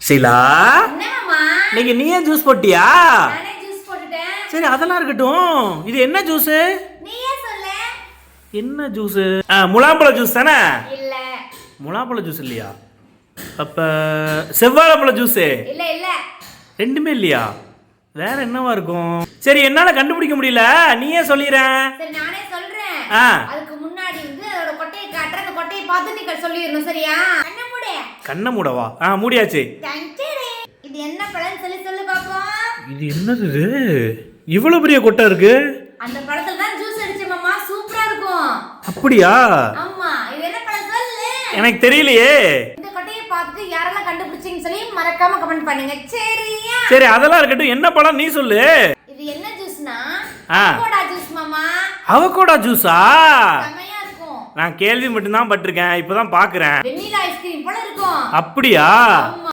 ஷீலா, என்னம்மா? நீங்க நீயே ஜூஸ் போட்டியா? நானே ஜூஸ் போட்டுட்டேன். சரி, அதெல்லாம் இருக்கட்டும். இது என்ன ஜூஸ்? நீயே சொல்லு. என்ன ஜூஸ்? முலாம்பழ ஜூஸ் தானே? இல்ல. முலாம்பழ ஜூஸ் இல்லையா? அப்ப செவ்வாழைப்பழ ஜூஸ்? இல்ல இல்ல. ரெண்டுமே இல்லையா? வேற என்னவா இருக்கும்? சரி, என்னால கண்டுபிடிக்க முடியல, நீயே சொல்லிடுறேன். சரி, நானே சொல்றேன். ஆ. அதுக்கு முன்னாடி அதோட கொட்டையை காட்டுற, அந்த கொட்டையை பார்த்து நீ சொல்லிடணும், சரியா? கண்ண மூடு. கண்ண மூடவா? மூடியாச்சு. இது என்ன பழம் சொல்லி சொல்லு பாப்போம். இது என்னது இது? இவ்வளவு பெரிய கொட்டை இருக்கு. அந்த பழத்துல தான் ஜூஸ் அடிச்ச மாமா, சூப்பரா இருக்கும். அப்படியா? ஆமா, இது என்ன பழம் சொல்லு. எனக்கு தெரியலையே. இந்த கொட்டையை பார்த்து யாரெல்லாம் கண்டுபிடிச்சீங்கன்னு சொல்லி மறக்காம கமெண்ட் பண்ணுங்க, சரியா? சரி, அதெல்லாம் இருக்கட்டும். என்ன பழம் நீ சொல்லு. இது என்ன ஜூஸ்னா? ஆ. அவகோடா ஜூஸ் மாமா. அவகோடா ஜூஸா? செமையா இருக்கும். நான் கேள்வி மட்டும் தான் பட்டிருக்கேன், இப்பதான் பாக்குறேன். வெண்ணிலா ஐஸ்கிரீம் போல இருக்கும். அப்படியா? ஆமா.